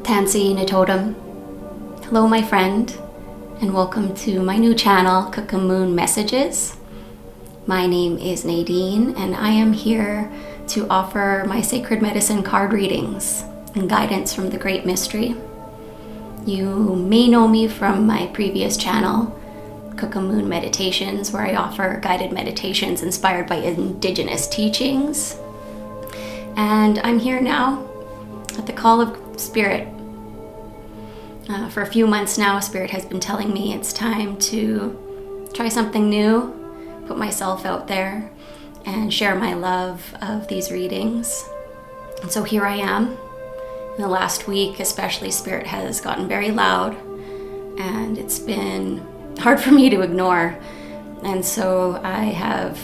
Tânisi nitôtêm. Hello my friend, and welcome to my new channel, Kookum Messages. My name is Nadine, and I am here to offer my sacred medicine card readings and guidance from the Great Mystery. You may know me from my previous channel, Kookum Meditations, where I offer guided meditations inspired by indigenous teachings. And I'm here now at the call of Spirit. For a few months now, Spirit has been telling me it's time to try something new, put myself out there, and share my love of these readings. And so here I am. In the last week, especially, Spirit has gotten very loud, and it's been hard for me to ignore. And so I have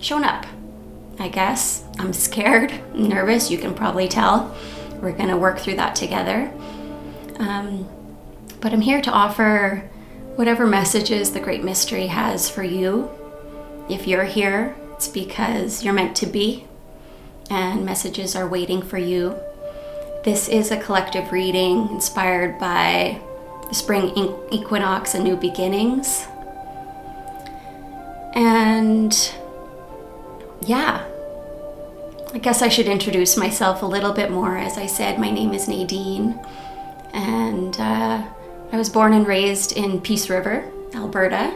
shown up, I guess. I'm scared, nervous, you can probably tell. We're going to work through that together. But I'm here to offer whatever messages the Great Mystery has for you. If you're here, it's because you're meant to be, and messages are waiting for you. This is a collective reading inspired by the spring equinox and new beginnings. And yeah, I guess I should introduce myself a little bit more. As I said, my name is Nadine, and I was born and raised in Peace River, Alberta.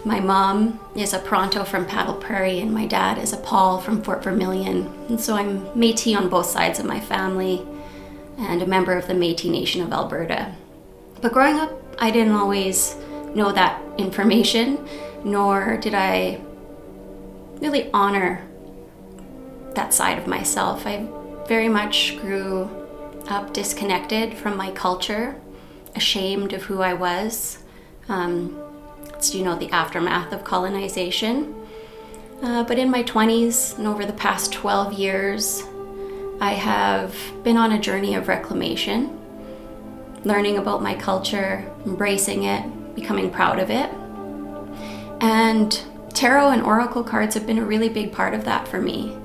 My mom is a Pronto from Paddle Prairie, and my dad is a Paul from Fort Vermilion. And so I'm Métis on both sides of my family and a member of the Métis Nation of Alberta. But growing up, I didn't always know that information, nor did I really honor that side of myself. I very much grew up disconnected from my culture, ashamed of who I was. It's, the aftermath of colonization. But in my 20s and over the past 12 years, I have been on a journey of reclamation, learning about my culture, embracing it, becoming proud of it. And tarot and oracle cards have been a really big part of that for me.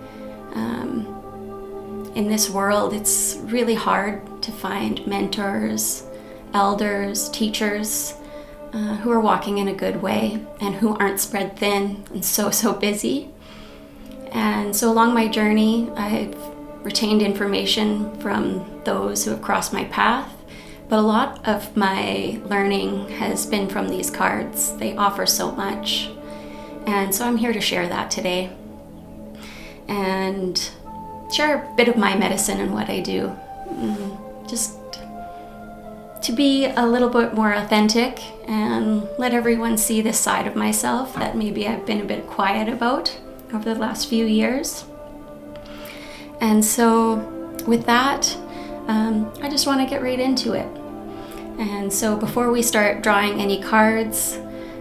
In this world, it's really hard to find mentors, elders, teachers who are walking in a good way and who aren't spread thin and so busy. And so along my journey, I've retained information from those who have crossed my path, but a lot of my learning has been from these cards. They offer so much. And so I'm here to share that today and share a bit of my medicine and what I do. Just to be a little bit more authentic and let everyone see this side of myself that maybe I've been a bit quiet about over the last few years. And so with that, I just want to get right into it. And so before we start drawing any cards,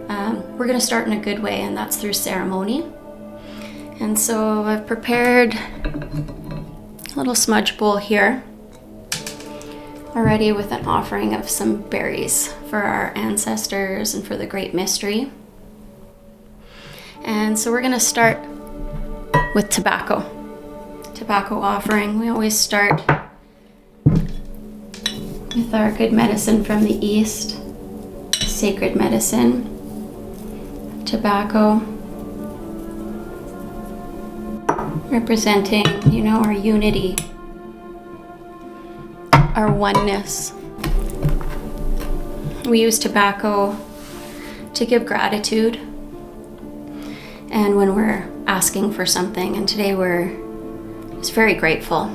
we're going to start in a good way, and that's through ceremony. And so I've prepared a little smudge bowl here already with an offering of some berries for our ancestors and for the Great Mystery. And so we're going to start with tobacco offering. We always start with our good medicine from the East, sacred medicine, tobacco, representing, our unity, our oneness. We use tobacco to give gratitude, and when we're asking for something, and today we're just very grateful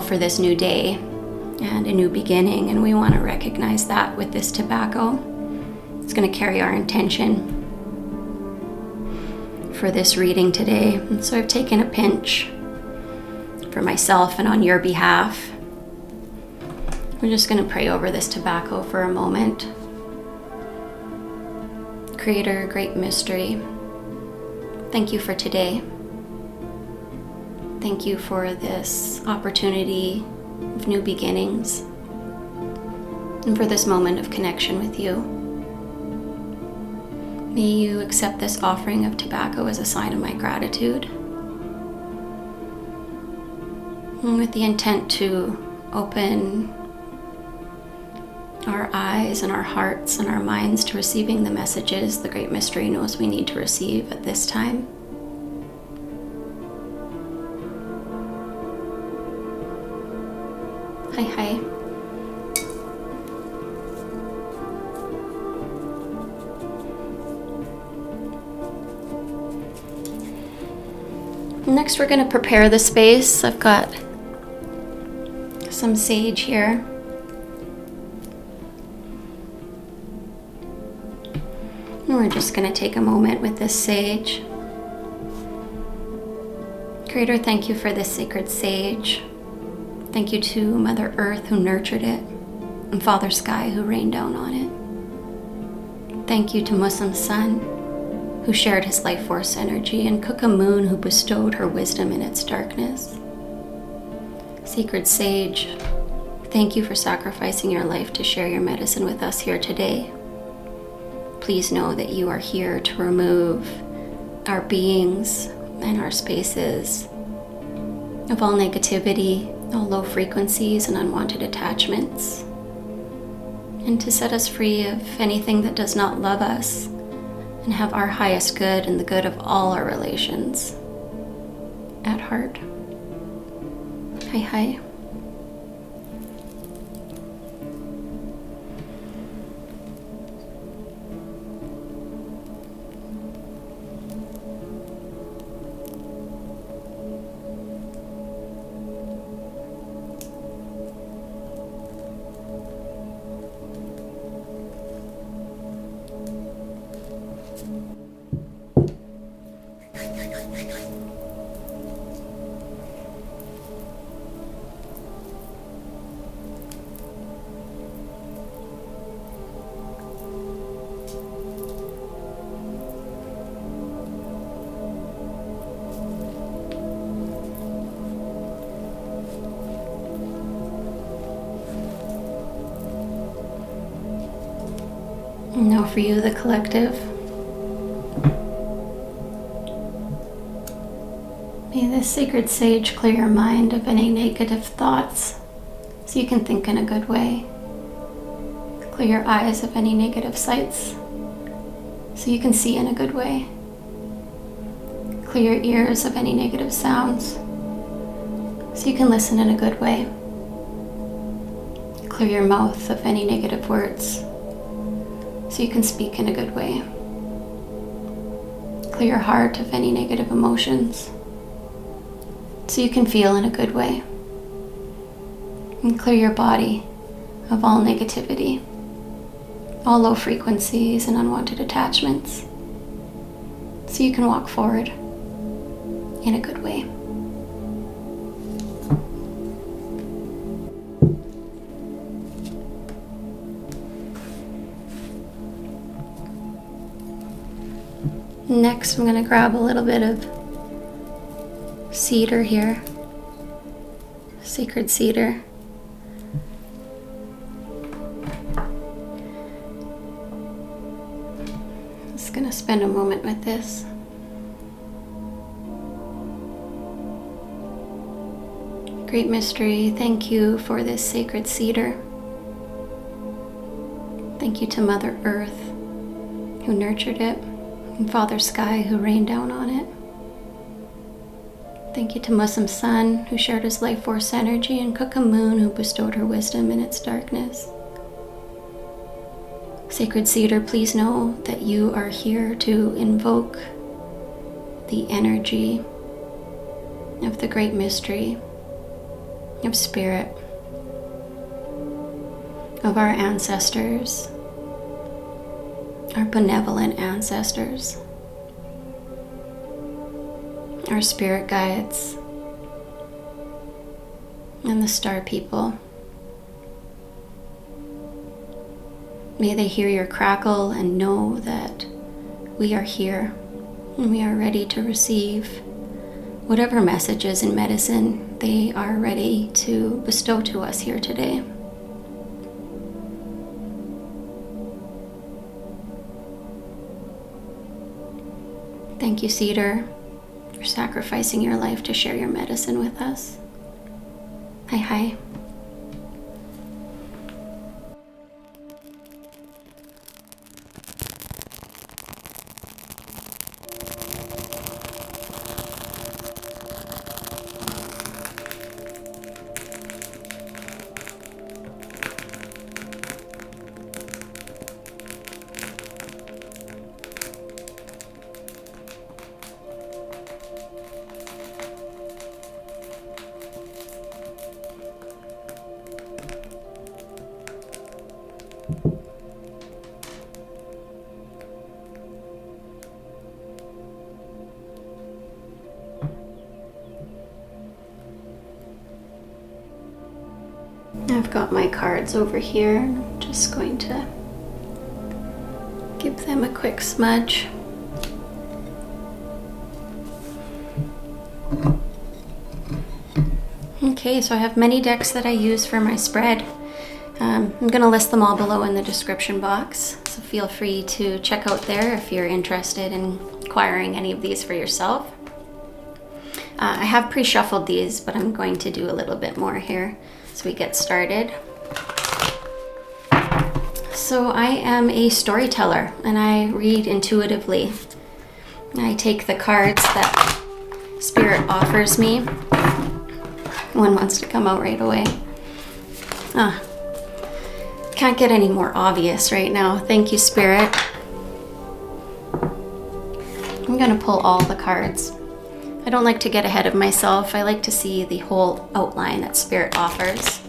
for this new day and a new beginning, and we want to recognize that with this tobacco. It's going to carry our intention for this reading today. And so I've taken a pinch for myself and on your behalf. We're just going to pray over this tobacco for a moment. Creator, Great Mystery, thank you for today. Thank you for this opportunity of new beginnings and for this moment of connection with you. May you accept this offering of tobacco as a sign of my gratitude. with the intent to open our eyes and our hearts and our minds to receiving the messages the Great Mystery knows we need to receive at this time. Hi. Next, we're going to prepare the space. I've got some sage here. And we're just going to take a moment with this sage. Creator, thank you for this sacred sage. Thank you to Mother Earth who nurtured it, and Father Sky who rained down on it. Thank you to Muslim Sun who shared his life force energy, and Kookum Moon who bestowed her wisdom in its darkness. Sacred sage, thank you for sacrificing your life to share your medicine with us here today. Please know that you are here to remove our beings and our spaces of all negativity, all low frequencies and unwanted attachments, and to set us free of anything that does not love us and have our highest good and the good of all our relations at heart. Hi. Now for you, the collective. May this sacred sage clear your mind of any negative thoughts so you can think in a good way. Clear your eyes of any negative sights so you can see in a good way. Clear your ears of any negative sounds so you can listen in a good way. Clear your mouth of any negative words so you can speak in a good way. Clear your heart of any negative emotions so you can feel in a good way. And clear your body of all negativity, all low frequencies and unwanted attachments so you can walk forward in a good way. Next, I'm going to grab a little bit of cedar here, sacred cedar. Just going to spend a moment with this. Great Mystery, thank you for this sacred cedar. Thank you to Mother Earth who nurtured it, and Father Sky who rained down on it. Thank you to Muslim Sun who shared his life force energy, and Kookum Moon who bestowed her wisdom in its darkness. Sacred Cedar, please know that you are here to invoke the energy of the Great Mystery, of Spirit, of our ancestors, our benevolent ancestors, our spirit guides, and the star people. May they hear your crackle and know that we are here and we are ready to receive whatever messages and medicine they are ready to bestow to us here today. Thank you, Cedar, for sacrificing your life to share your medicine with us. Hi, hi. I've got my cards over here. I'm just going to give them a quick smudge. Okay, so I have many decks that I use for my spread. I'm going to list them all below in the description box, so feel free to check out there if you're interested in acquiring any of these for yourself. I have pre-shuffled these, but I'm going to do a little bit more here as we get started. So I am a storyteller and I read intuitively. I take the cards that Spirit offers me. One wants to come out right away. Can't get any more obvious right now. Thank you, Spirit. I'm gonna pull all the cards. I don't like to get ahead of myself. I like to see the whole outline that Spirit offers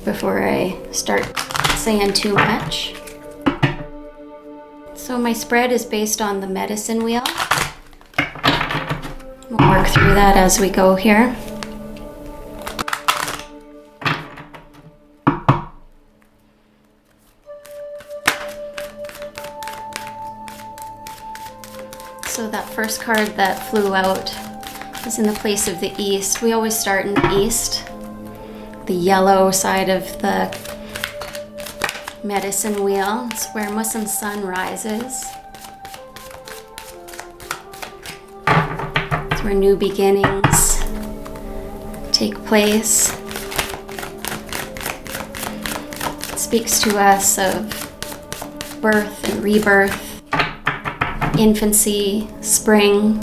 before I start saying too much. So my spread is based on the medicine wheel. We'll work through that as we go here. So that first card that flew out is in the place of the east. We always start in the east, the yellow side of the medicine wheel. It's where Muslim sun rises. It's where new beginnings take place. It speaks to us of birth and rebirth, infancy, spring.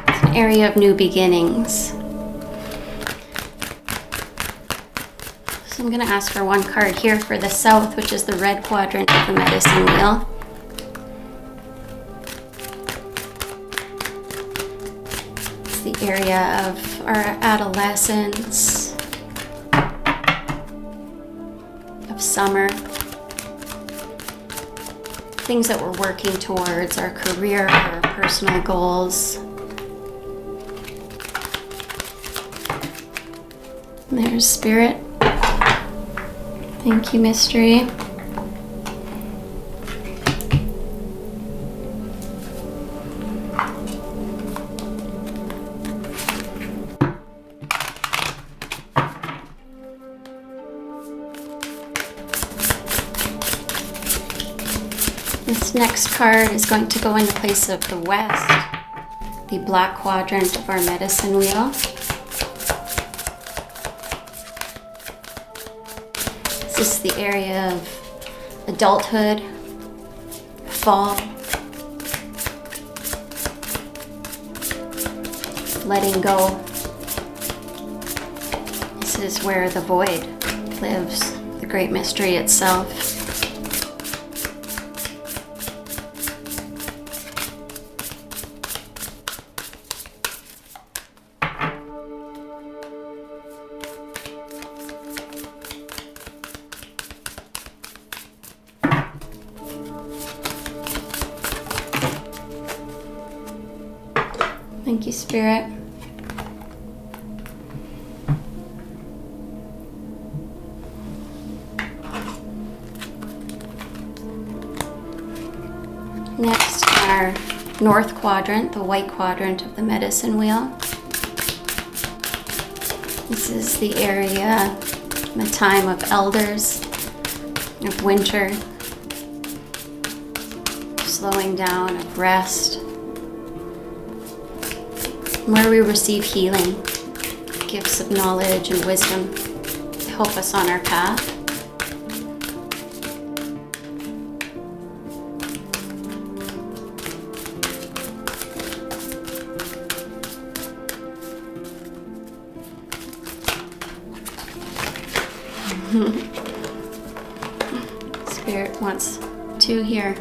It's an area of new beginnings. So I'm going to ask for one card here for the south, which is the red quadrant of the medicine wheel. It's the area of our adolescence, of summer, things that we're working towards, our career, our personal goals. There's Spirit. Thank you, Mystery. This next card is going to go in the place of the west, the black quadrant of our medicine wheel. This is the area of adulthood, fall, letting go. This is where the void lives, the great mystery itself. Thank you, Spirit. Next, our north quadrant, the white quadrant of the medicine wheel. This is the area, the time of elders, of winter, slowing down, of rest, where we receive healing, gifts of knowledge and wisdom to help us on our path. Spirit wants to here.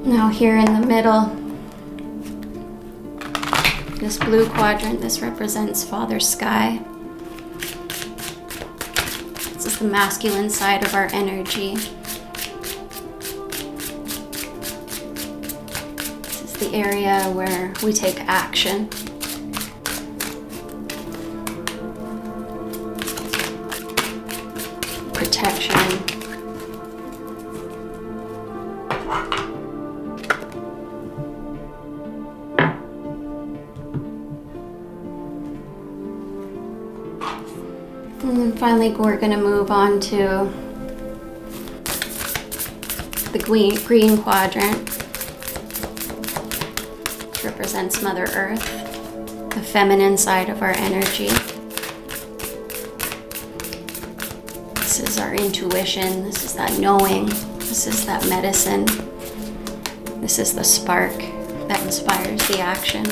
Now here in the middle, this blue quadrant, this represents Father Sky. This is the masculine side of our energy. This is the area where we take action. Protection. And then finally, we're going to move on to the green quadrant, which represents Mother Earth, the feminine side of our energy. This is our intuition. This is that knowing. This is that medicine. This is the spark that inspires the action.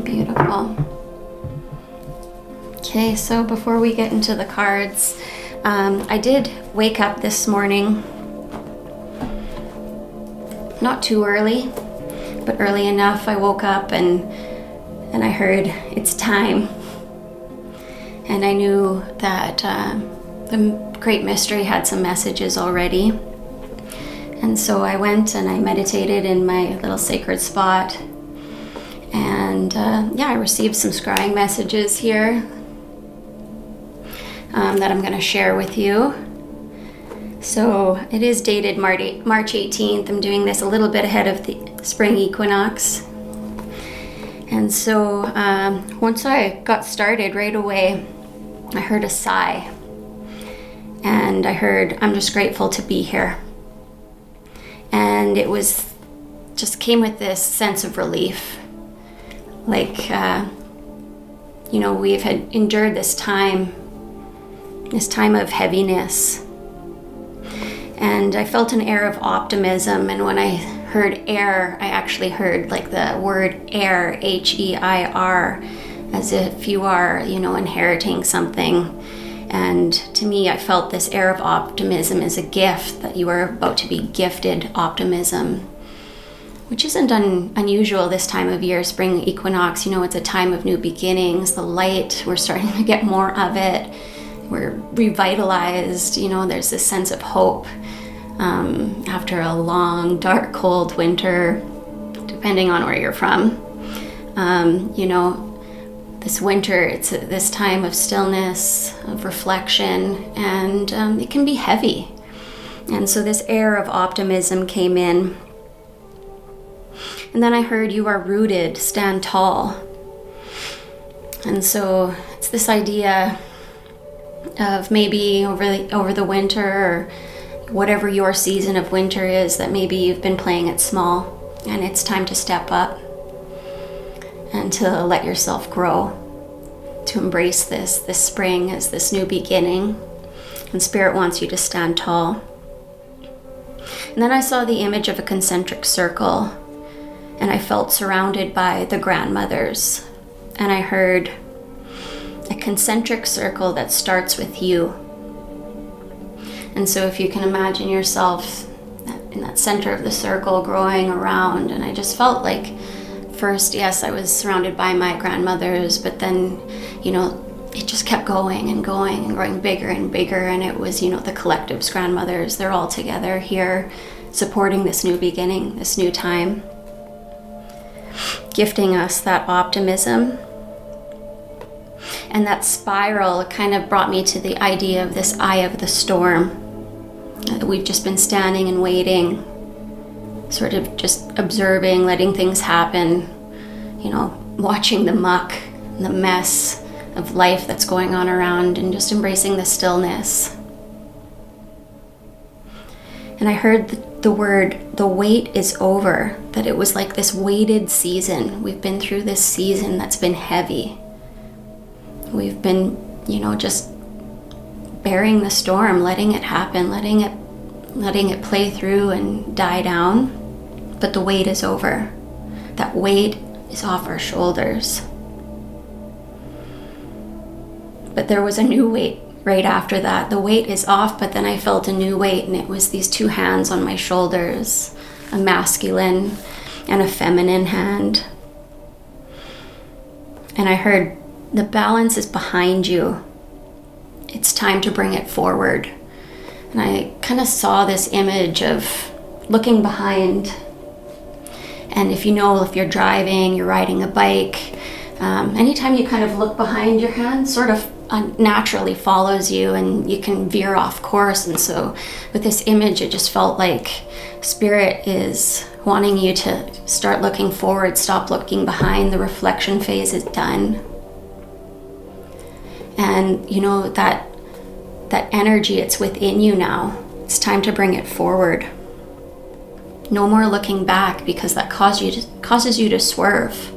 Beautiful. Okay, so before we get into the cards, I did wake up this morning, not too early, but early enough. I woke up and I heard it's time. And I knew that the Great Mystery had some messages already. And so I went and I meditated in my little sacred spot. And I received some scrying messages here that I'm going to share with you. So it is dated March 18th. I'm doing this a little bit ahead of the spring equinox. And so once I got started right away, I heard a sigh. And I heard, I'm just grateful to be here. And it was just came with this sense of relief. Like, we've had endured this time of heaviness. And I felt an air of optimism. And when I heard air, I actually heard like the word air, H-E-I-R, as if you are, inheriting something. And to me, I felt this air of optimism as a gift, that you are about to be gifted optimism. Which isn't unusual this time of year, spring equinox. It's a time of new beginnings, the light, we're starting to get more of it. We're revitalized, there's this sense of hope after a long, dark, cold winter, depending on where you're from. This winter, it's this time of stillness, of reflection, and it can be heavy. And so this air of optimism came in. And then I heard, you are rooted, stand tall. And so it's this idea of maybe over the winter, or whatever your season of winter is, that maybe you've been playing it small and it's time to step up and to let yourself grow, to embrace this spring as this new beginning. And Spirit wants you to stand tall. And then I saw the image of a concentric circle. And I felt surrounded by the grandmothers. And I heard a concentric circle that starts with you. And so if you can imagine yourself in that center of the circle growing around, and I just felt like first, yes, I was surrounded by my grandmothers, but then, it just kept going and going and growing bigger and bigger. And it was, the collective's grandmothers. They're all together here supporting this new beginning, this new time, gifting us that optimism. And that spiral kind of brought me to the idea of this eye of the storm. We've just been standing and waiting, sort of just observing, letting things happen, watching the muck, the mess of life that's going on around, and just embracing the stillness. And I heard the word, the wait is over, that it was like this weighted season. We've been through this season that's been heavy. We've been, just bearing the storm, letting it happen, letting it play through and die down. But the weight is over. That weight is off our shoulders. But there was a new weight right after that. The weight is off, but then I felt a new weight, and it was these two hands on my shoulders, a masculine and a feminine hand. And I heard, the balance is behind you. It's time to bring it forward. And I kind of saw this image of looking behind. And if you're driving, you're riding a bike, anytime you kind of look behind, your hand sort of naturally follows you and you can veer off course. And so with this image, it just felt like Spirit is wanting you to start looking forward, stop looking behind. The reflection phase is done. And that energy, it's within you now. It's time to bring it forward. No more looking back, because that causes you to swerve.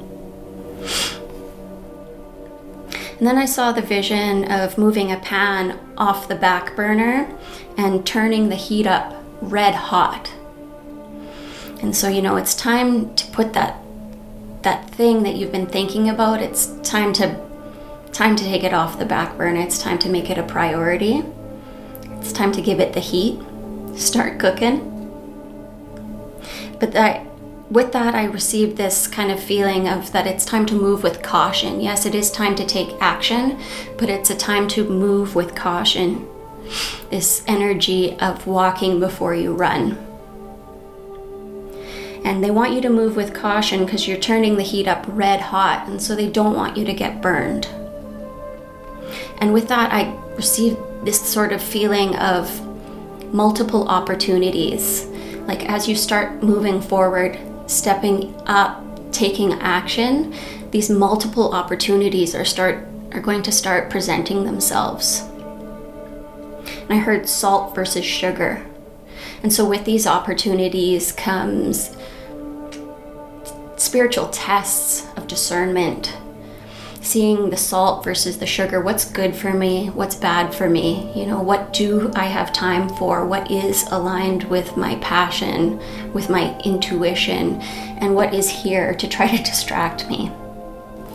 And then I saw the vision of moving a pan off the back burner and turning the heat up red hot. And so, it's time to put that thing that you've been thinking about, it's time to take it off the back burner. It's time to make it a priority. It's time to give it the heat, start cooking. But with that, I received this kind of feeling of that it's time to move with caution. Yes, it is time to take action, but it's a time to move with caution. This energy of walking before you run. And they want you to move with caution because you're turning the heat up red hot, and so they don't want you to get burned. And with that, I received this sort of feeling of multiple opportunities. Like as you start moving forward, stepping up, taking action, these multiple opportunities are going to start presenting themselves. And I heard salt versus sugar. And so with these opportunities comes spiritual tests of discernment, seeing the salt versus the sugar. What's good for me? What's bad for me? What do I have time for? What is aligned with my passion, with my intuition? And what is here to try to distract me?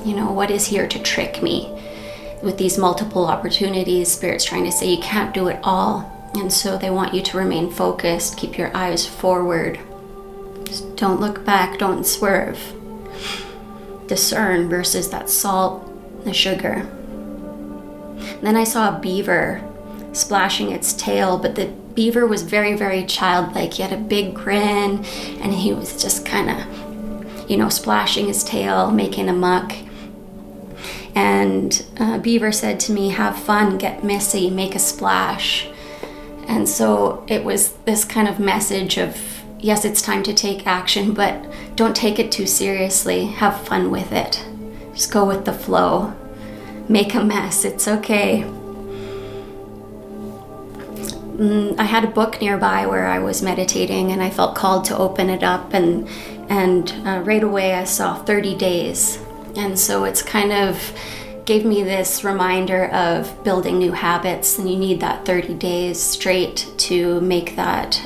What is here to trick me? With these multiple opportunities, Spirit's trying to say you can't do it all. And so they want you to remain focused, keep your eyes forward. Just don't look back, don't swerve. Discern versus that salt, the sugar. And then I saw a beaver splashing its tail, but the beaver was very, very childlike. He had a big grin, and he was just kind of, splashing his tail, making a muck. And Beaver said to me, have fun, get messy, make a splash. And so it was this kind of message of, yes, it's time to take action, but don't take it too seriously. Have fun with it. Just go with the flow. Make a mess. It's okay. I had a book nearby where I was meditating, and I felt called to open it up, and right away I saw 30 days. And so it's kind of gave me this reminder of building new habits, and you need that 30 days straight to make that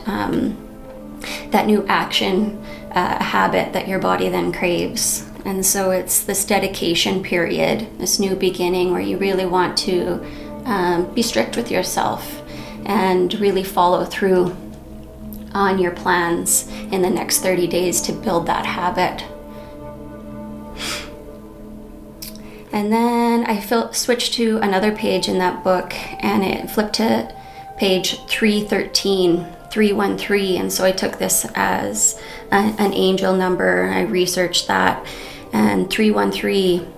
new action a habit that your body then craves. And so it's this dedication period, this new beginning where you really want to be strict with yourself and really follow through on your plans in the next 30 days to build that habit. And then I switched to another page in that book, and it flipped to page 313. 313, and so I took this as an angel number. I researched that, and 313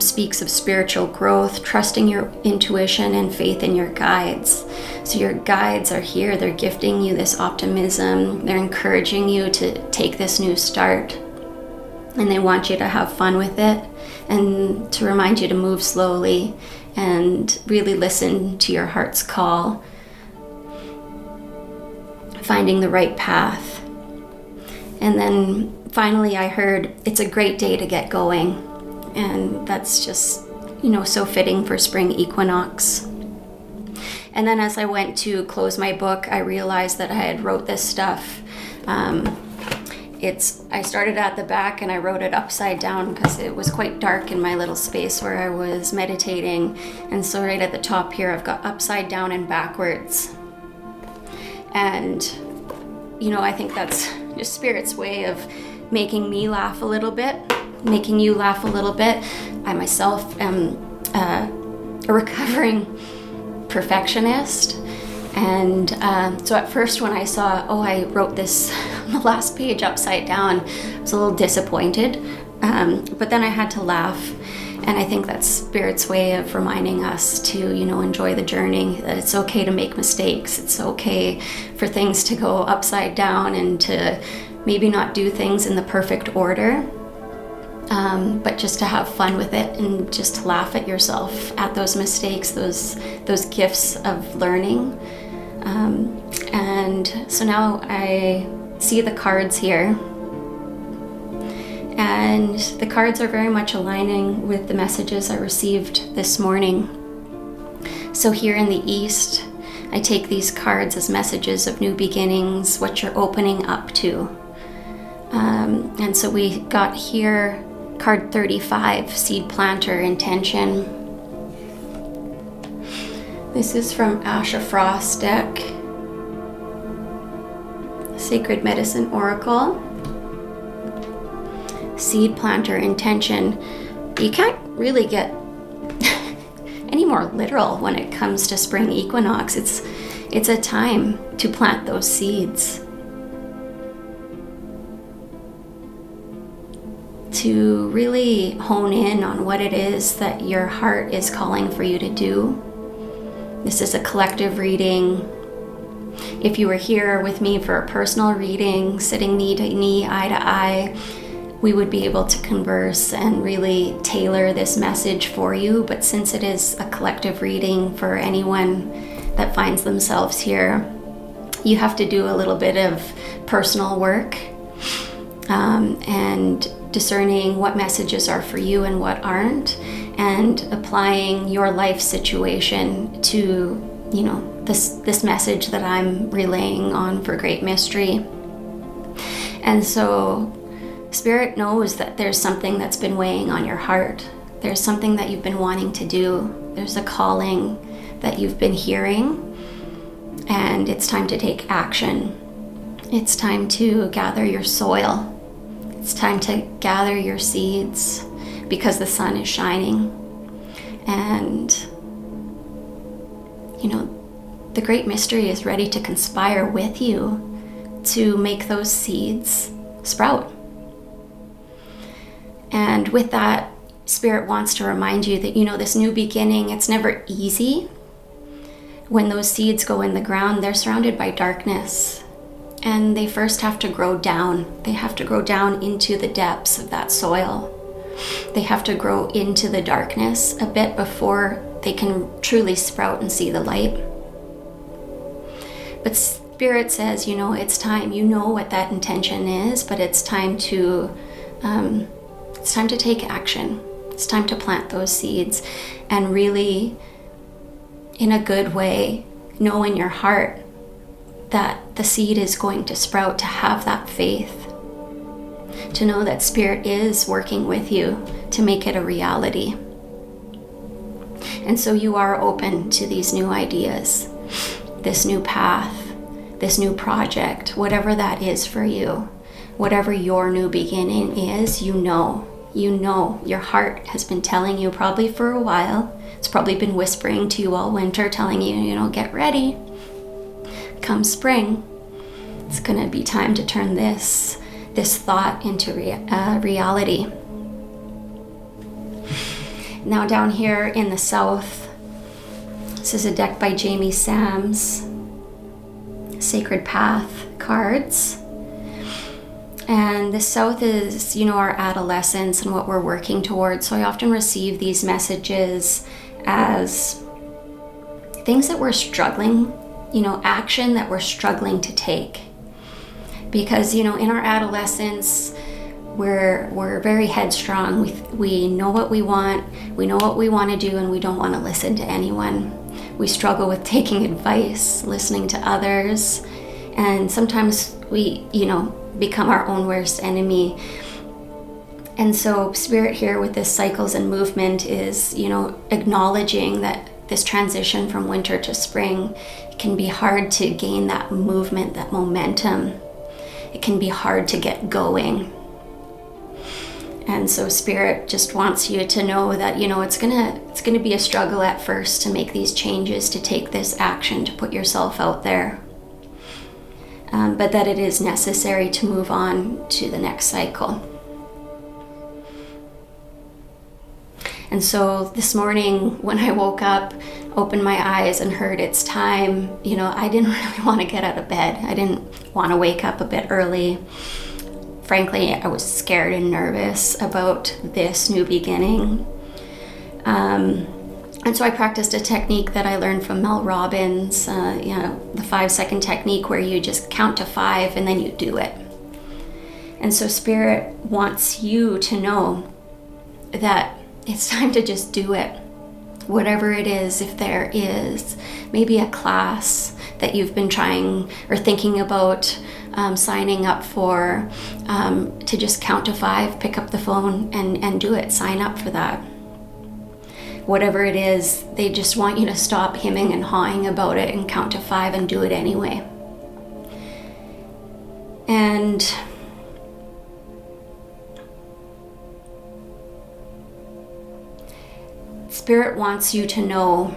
speaks of spiritual growth, trusting your intuition and faith in your guides. So your guides are here. They're gifting you this optimism. They're encouraging you to take this new start. And they want you to have fun with it and to remind you to move slowly and really listen to your heart's call, finding the right path. And then finally I heard, it's a great day to get going. And that's just, so fitting for spring equinox. And then as I went to close my book, I realized that I had wrote this stuff. I started at the back and I wrote it upside down because it was quite dark in my little space where I was meditating. And so right at the top here, I've got upside down and backwards. And, I think that's just Spirit's way of making me laugh a little bit, making you laugh a little bit. I myself am a recovering perfectionist. And so at first when I saw, I wrote this on the last page upside down, I was a little disappointed. But then I had to laugh. And I think that's Spirit's way of reminding us to, enjoy the journey, that it's okay to make mistakes. It's okay for things to go upside down and to maybe not do things in the perfect order. But just to have fun with it and just to laugh at yourself, at those mistakes, those gifts of learning. And so now I see the cards here, and the cards are very much aligning with the messages I received this morning. So here in the East, I take these cards as messages of new beginnings, what you're opening up to. And so we got here card 35, seed planter intention. This is from Asha Frost deck, Sacred Medicine Oracle. Seed planter intention. You can't really get any more literal when it comes to spring equinox. It's a time to plant those seeds, to really hone in on what it is that your heart is calling for you to do. This is a collective reading. If you were here with me for a personal reading, sitting knee to knee, eye to eye, we would be able to converse and really tailor this message for you. But since it is a collective reading for anyone that finds themselves here, you have to do a little bit of personal work and discerning what messages are for you and what aren't, and applying your life situation to, this message that I'm relaying on for Great Mystery. And so Spirit knows that there's something that's been weighing on your heart. There's something that you've been wanting to do. There's a calling that you've been hearing, and it's time to take action. It's time to gather your soil. It's time to gather your seeds because the sun is shining. And, the Great Mystery is ready to conspire with you to make those seeds sprout. And with that, Spirit wants to remind you that, this new beginning, it's never easy. When those seeds go in the ground, they're surrounded by darkness. And they first have to grow down. They have to grow down into the depths of that soil. They have to grow into the darkness a bit before they can truly sprout and see the light. But Spirit says, it's time. You know what that intention is, but it's time to take action. It's time to plant those seeds and really, in a good way, know in your heart that the seed is going to sprout, to have that faith, to know that Spirit is working with you to make it a reality. And so you are open to these new ideas, this new path, this new project, whatever that is for you, whatever your new beginning is, your heart has been telling you probably for a while. It's probably been whispering to you all winter, telling you, get ready. Come spring, it's going to be time to turn this thought into reality. Now down here in the south, this is a deck by Jamie Sams, Sacred Path cards. And the south is, our adolescence and what we're working towards. So I often receive these messages as things that we're struggling, action that we're struggling to take. Because, in our adolescence, we're very headstrong. We know what we want to do, and we don't want to listen to anyone. We struggle with taking advice, listening to others, and sometimes we, become our own worst enemy. And so Spirit here with this cycles and movement is, acknowledging that this transition from winter to spring, it can be hard to gain that movement, that momentum. It can be hard to get going. And so Spirit just wants you to know that, it's gonna be a struggle at first to make these changes, to take this action, to put yourself out there. But that it is necessary to move on to the next cycle. And so this morning when I woke up, opened my eyes and heard it's time, I didn't really want to get out of bed. I didn't want to wake up a bit early. Frankly, I was scared and nervous about this new beginning. And so I practiced a technique that I learned from Mel Robbins, the 5-second technique where you just count to 5 and then you do it. And so Spirit wants you to know that it's time to just do it. Whatever it is, if there is maybe a class that you've been trying or thinking about signing up for, to just count to 5, pick up the phone and do it, sign up for that. Whatever it is, they just want you to stop hemming and hawing about it and count to 5 and do it anyway. And Spirit wants you to know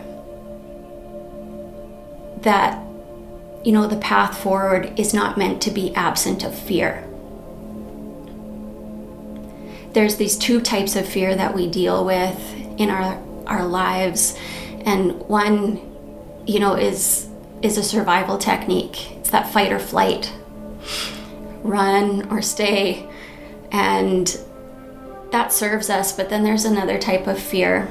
that, the path forward is not meant to be absent of fear. There's these 2 types of fear that we deal with in our lives, and one, is a survival technique. It's that fight or flight, run or stay, and that serves us. But then there's another type of fear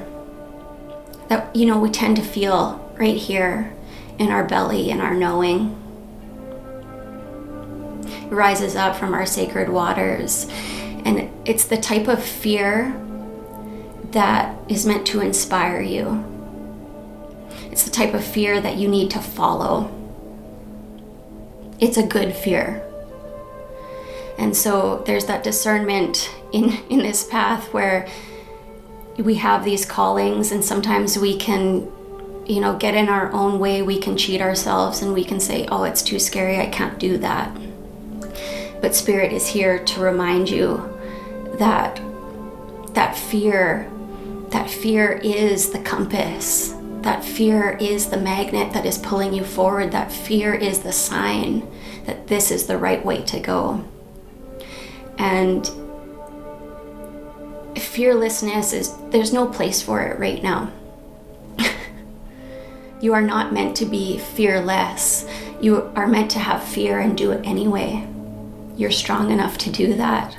that we tend to feel right here in our belly, in our knowing. It rises up from our sacred waters, and it's the type of fear that is meant to inspire you. It's the type of fear that you need to follow. It's a good fear. And so there's that discernment in this path where we have these callings, and sometimes we can, get in our own way. We can cheat ourselves and we can say, oh, it's too scary, I can't do that. But Spirit is here to remind you that fear is the compass. That fear is the magnet that is pulling you forward. That fear is the sign that this is the right way to go. And fearlessness there's no place for it right now. You are not meant to be fearless. You are meant to have fear and do it anyway. You're strong enough to do that.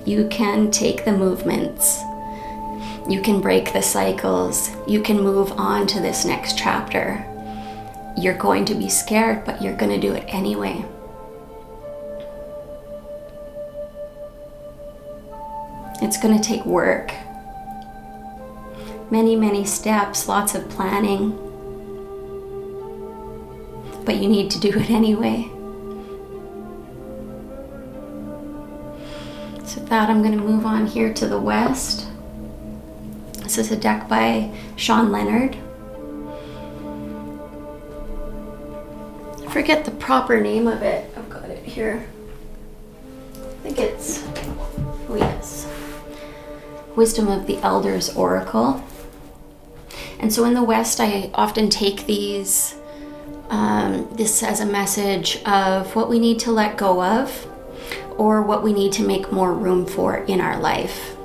You can take the movements. You can break the cycles. You can move on to this next chapter. You're going to be scared, but you're going to do it anyway. It's going to take work. Many, many steps, lots of planning. But you need to do it anyway. So with that, I'm going to move on here to the west. This is a deck by Shawn Leonard. I forget the proper name of it. I've got it here. I think it's, Wisdom of the Elders Oracle. And so in the West, I often take this as a message of what we need to let go of, or what we need to make more room for in our life.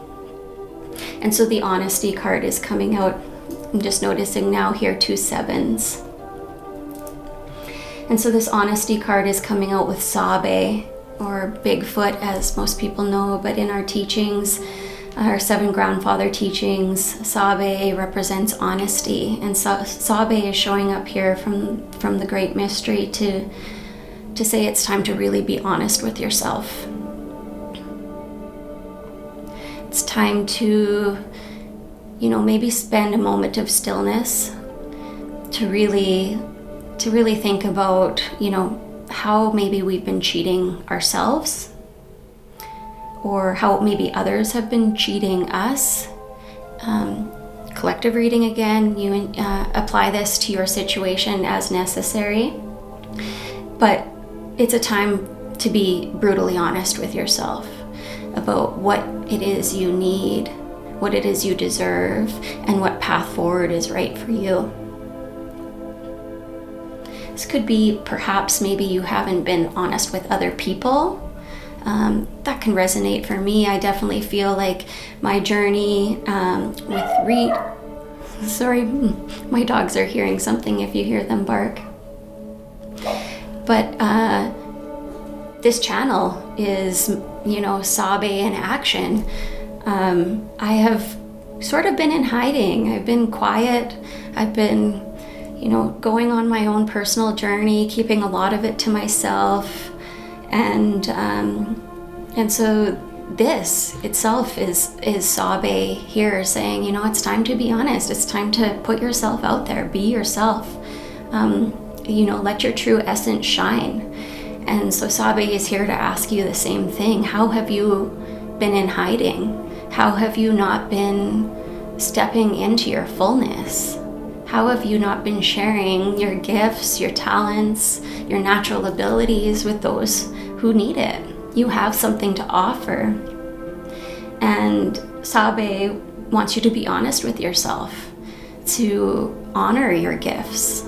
And so the honesty card is coming out. I'm just noticing now here 2 sevens. And so this honesty card is coming out with Sabe, or Bigfoot, as most people know, but in our teachings, our 7 grandfather teachings, Sabe represents honesty, and Sabe is showing up here from the Great Mystery to say it's time to really be honest with yourself. It's time to, maybe spend a moment of stillness to really think about, how maybe we've been cheating ourselves, or how maybe others have been cheating us. Collective reading again, you apply this to your situation as necessary, but it's a time to be brutally honest with yourself about what it is you need, what it is you deserve, and what path forward is right for you. This could be perhaps maybe you haven't been honest with other people. That can resonate for me. I definitely feel like my journey with sorry, my dogs are hearing something if you hear them bark. But this channel is, Sabe in action. I have sort of been in hiding. I've been quiet. I've been, going on my own personal journey, keeping a lot of it to myself. And so this itself is Sabe here saying, it's time to be honest. It's time to put yourself out there, be yourself. Let your true essence shine. And so Sabe is here to ask you the same thing. How have you been in hiding? How have you not been stepping into your fullness? How have you not been sharing your gifts, your talents, your natural abilities with those who need it? You have something to offer. And Sabe wants you to be honest with yourself, to honor your gifts,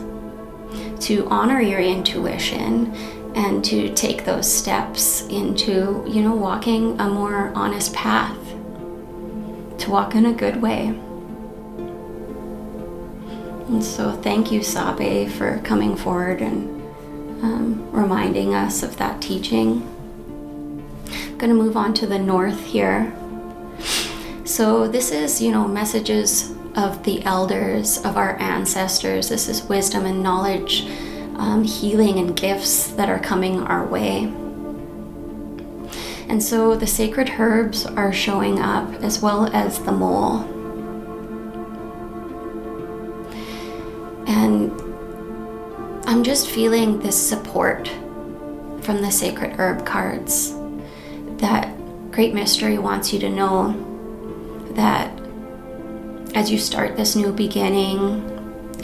to honor your intuition, and to take those steps into, walking a more honest path, to walk in a good way. And so thank you, Sabe, for coming forward and reminding us of that teaching. I'm going to move on to the north here. So this is, messages of the elders, of our ancestors. This is wisdom and knowledge, healing and gifts that are coming our way. And so the sacred herbs are showing up, as well as the mole. And I'm just feeling this support from the sacred herb cards, that Great Mystery wants you to know that as you start this new beginning,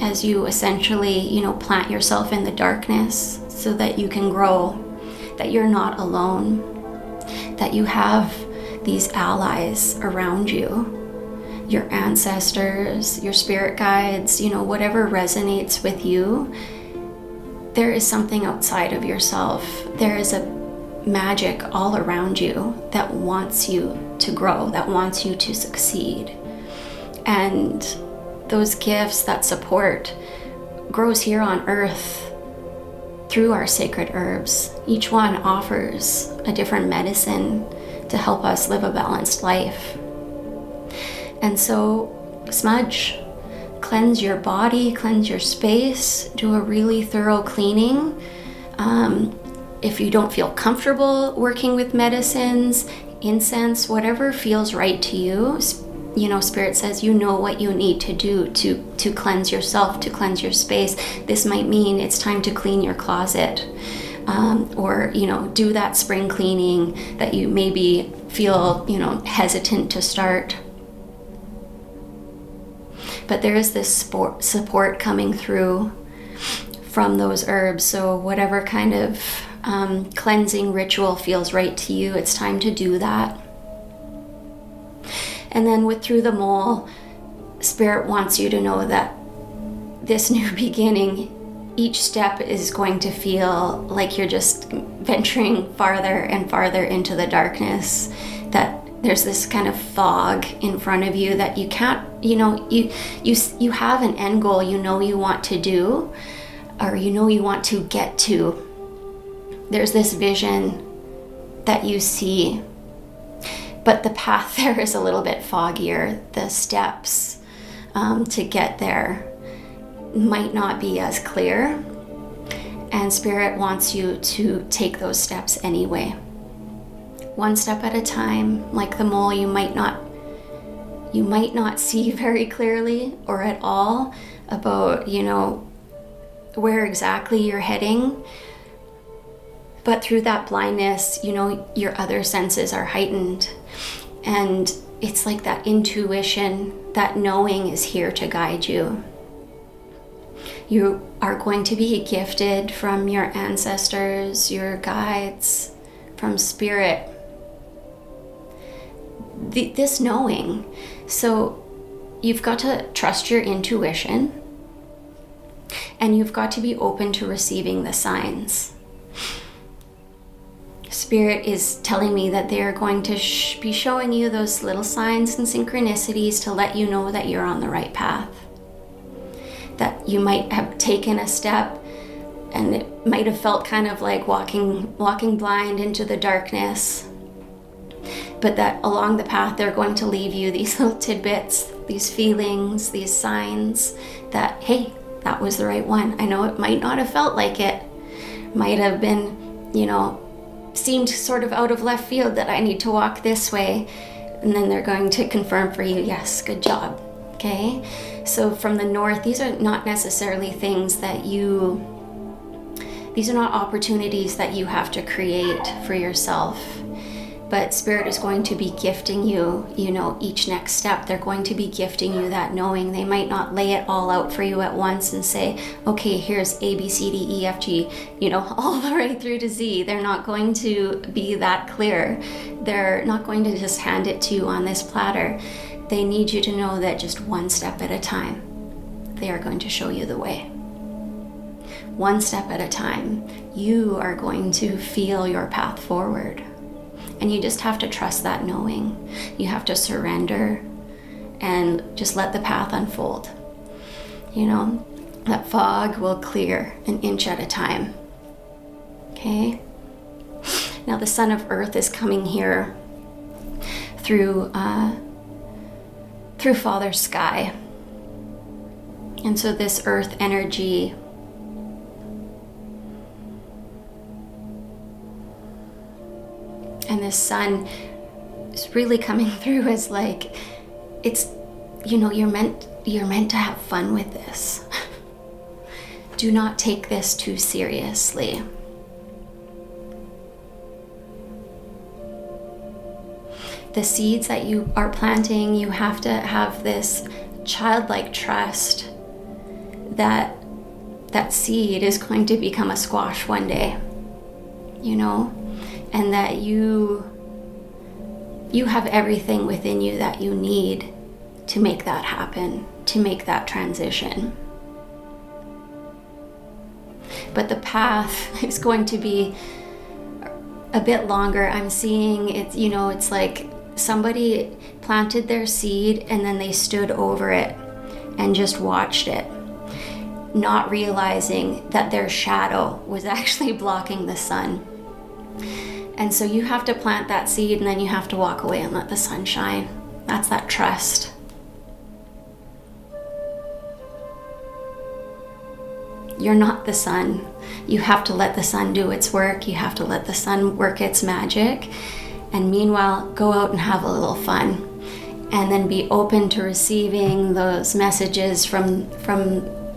as you essentially, plant yourself in the darkness so that you can grow, that you're not alone, that you have these allies around you, your ancestors, your spirit guides, whatever resonates with you. There is something outside of yourself. There is a magic all around you that wants you to grow, that wants you to succeed. And those gifts, that support, grows here on earth through our sacred herbs. Each one offers a different medicine to help us live a balanced life. And so smudge, cleanse your body, cleanse your space, do a really thorough cleaning. If you don't feel comfortable working with medicines, incense, whatever feels right to you, Spirit says you know what you need to do to cleanse yourself, to cleanse your space. This might mean it's time to clean your closet, or do that spring cleaning that you maybe feel hesitant to start. But there is this support coming through from those herbs. So whatever kind of cleansing ritual feels right to you, it's time to do that. And then through the mole, Spirit wants you to know that this new beginning, each step is going to feel like you're just venturing farther and farther into the darkness, that there's this kind of fog in front of you that you can't, you have an end goal you want to do, or you want to get to. There's this vision that you see, but the path there is a little bit foggier. The steps to get there might not be as clear, and Spirit wants you to take those steps anyway. One step at a time. Like the mole, you might not see very clearly or at all about, where exactly you're heading. But through that blindness, your other senses are heightened. And it's like that intuition, that knowing is here to guide you. You are going to be gifted from your ancestors, your guides, from Spirit. This knowing. So you've got to trust your intuition, and you've got to be open to receiving the signs. Spirit is telling me that they are going to be showing you those little signs and synchronicities to let you know that you're on the right path. That you might have taken a step and it might have felt kind of like walking blind into the darkness. But that along the path, they're going to leave you these little tidbits, these feelings, these signs that, hey, that was the right one. I know it might not have felt like it. Might have been, seemed sort of out of left field that I need to walk this way. And then they're going to confirm for you, yes, good job. Okay? So from the north, these are not necessarily things that these are not opportunities that you have to create for yourself. But Spirit is going to be gifting you, each next step. They're going to be gifting you that knowing. They might not lay it all out for you at once and say, okay, here's A, B, C, D, E, F, G, all the way through to Z. They're not going to be that clear. They're not going to just hand it to you on this platter. They need you to know that just one step at a time, they are going to show you the way. One step at a time, you are going to feel your path forward. And you just have to trust that knowing. You have to surrender and just let the path unfold. That fog will clear an inch at a time. Okay? Now the Son of Earth is coming here through Father Sky. And so this earth energy and this sun is really coming through as like, it's, you're meant to have fun with this. Do not take this too seriously. The seeds that you are planting, you have to have this childlike trust that that seed is going to become a squash one day, and that you have everything within you that you need to make that happen, to make that transition. But the path is going to be a bit longer. I'm seeing it, it's like somebody planted their seed and then they stood over it and just watched it, not realizing that their shadow was actually blocking the sun. And so you have to plant that seed and then you have to walk away and let the sun shine. That's that trust. You're not the sun. You have to let the sun do its work. You have to let the sun work its magic. And meanwhile, go out and have a little fun. And then be open to receiving those messages from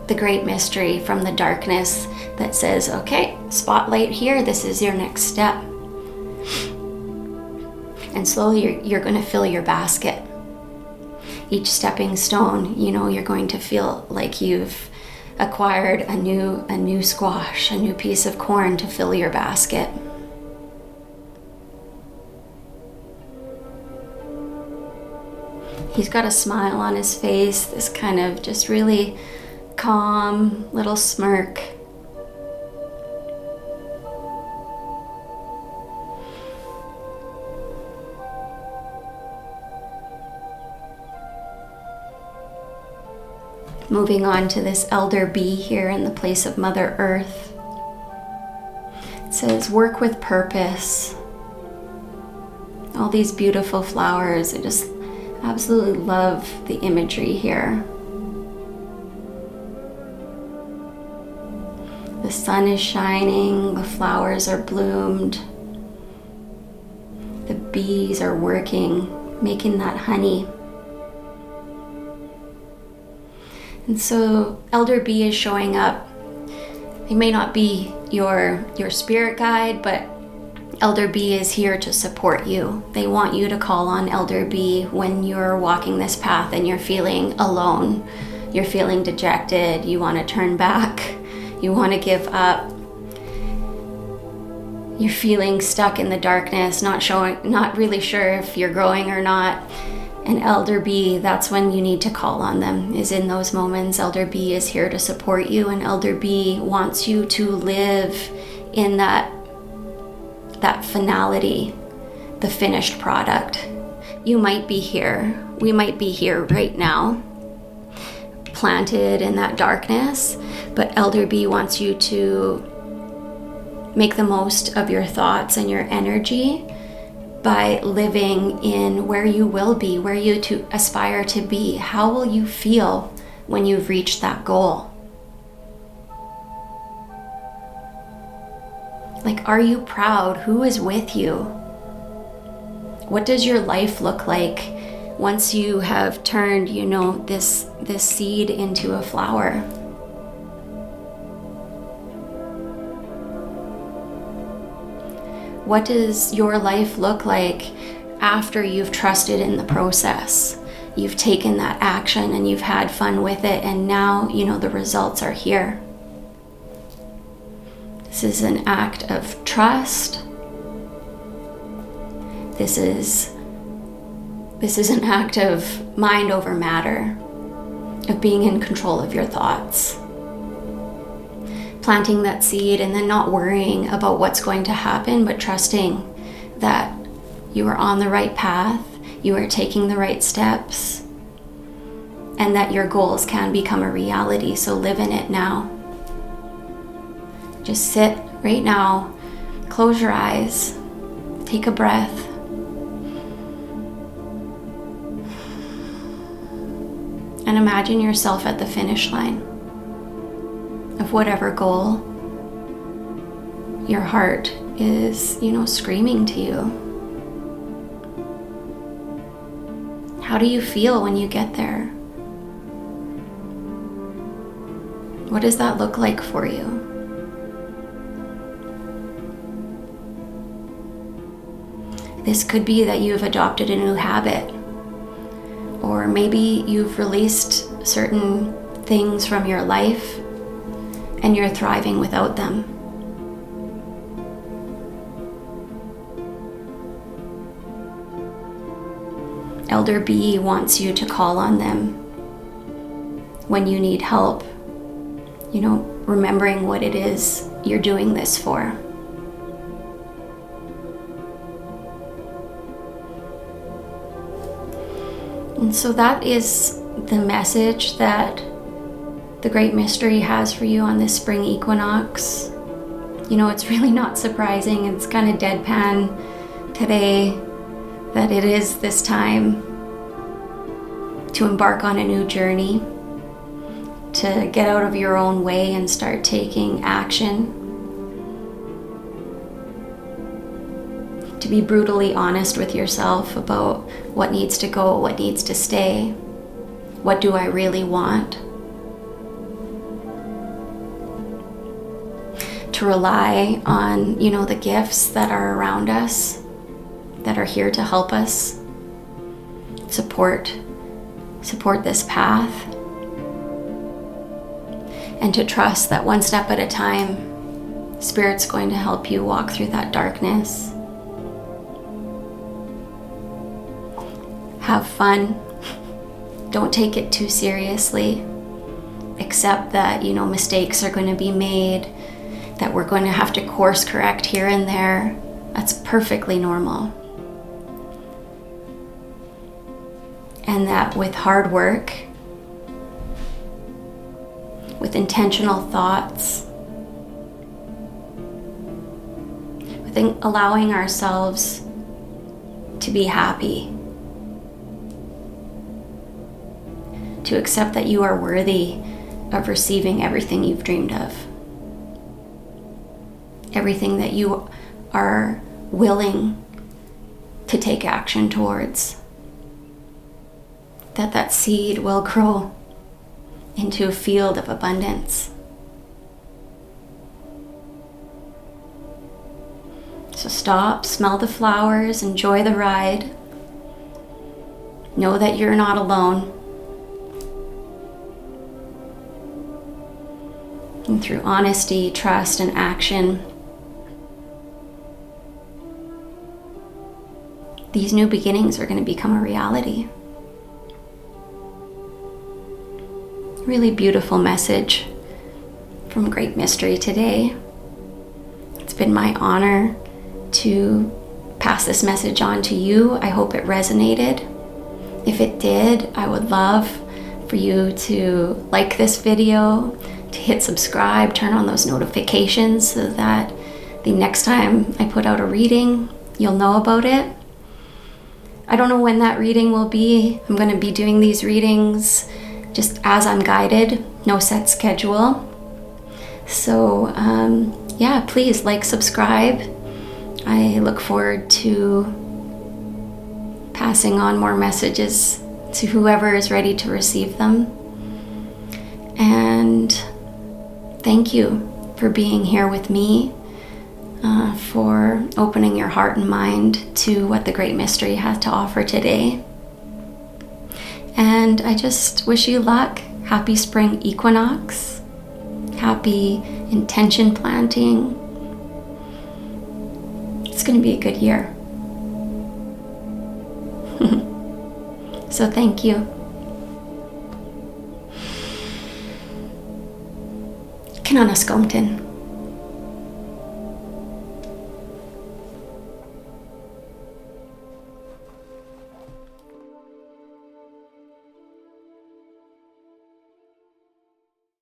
the great mystery, from the darkness that says, okay, spotlight here, this is your next step. And slowly you're going to fill your basket. Each stepping stone, you're going to feel like you've acquired a new squash, a new piece of corn to fill your basket. He's got a smile on his face, this kind of just really calm little smirk. Moving on to this elder bee here in the place of Mother Earth. It says, work with purpose. All these beautiful flowers. I just absolutely love the imagery here. The sun is shining, the flowers are bloomed. The bees are working, making that honey. And so Elder Bee is showing up. They may not be your spirit guide, but Elder Bee is here to support you. They want you to call on Elder Bee when you're walking this path and you're feeling alone. You're feeling dejected, you want to turn back, you want to give up. You're feeling stuck in the darkness, not really sure if you're growing or not. And Elder Bee, that's when you need to call on them, is in those moments. Elder Bee is here to support you, and Elder Bee wants you to live in that finality, the finished product. You might be here, we might be here right now, planted in that darkness, but Elder Bee wants you to make the most of your thoughts and your energy by living in where you will be, where you to aspire to be. How will you feel when you've reached that goal? Like, are you proud? Who is with you? What does your life look like once you have turned, this seed into a flower? What does your life look like after you've trusted in the process? You've taken that action and you've had fun with it, and now, the results are here. This is an act of trust. This is an act of mind over matter, of being in control of your thoughts. Planting that seed and then not worrying about what's going to happen, but trusting that you are on the right path, you are taking the right steps, and that your goals can become a reality. So live in it now. Just sit right now, close your eyes, take a breath. And imagine yourself at the finish line of whatever goal your heart is, screaming to you. How do you feel when you get there? What does that look like for you? This could be that you've adopted a new habit, or maybe you've released certain things from your life and you're thriving without them. Elder Bee wants you to call on them when you need help, remembering what it is you're doing this for. And so that is the message that the Great Mystery has for you on this spring equinox. It's really not surprising. It's kind of deadpan today that it is this time to embark on a new journey, to get out of your own way and start taking action, to be brutally honest with yourself about what needs to go, what needs to stay, what do I really want. To rely on, the gifts that are around us, that are here to help us support this path, and to trust that one step at a time, Spirit's going to help you walk through that darkness. Have fun. Don't take it too seriously. Accept that, mistakes are going to be made, that we're going to have to course correct here and there. That's perfectly normal. And that with hard work, with intentional thoughts, with allowing ourselves to be happy, to accept that you are worthy of receiving everything you've dreamed of, everything that you are willing to take action towards, that seed will grow into a field of abundance. So stop, smell the flowers, enjoy the ride. Know that you're not alone. And through honesty, trust, and action, these new beginnings are going to become a reality. Really beautiful message from Great Mystery today. It's been my honor to pass this message on to you. I hope it resonated. If it did, I would love for you to like this video, to hit subscribe, turn on those notifications so that the next time I put out a reading, you'll know about it. I don't know when that reading will be. I'm going to be doing these readings just as I'm guided, no set schedule. So yeah, please like, subscribe. I look forward to passing on more messages to whoever is ready to receive them. And thank you for being here with me, for opening your heart and mind to what the Great Mystery has to offer today. And I just wish you luck. Happy spring equinox. Happy intention planting. It's going to be a good year. So thank you. Kinanaskomtin.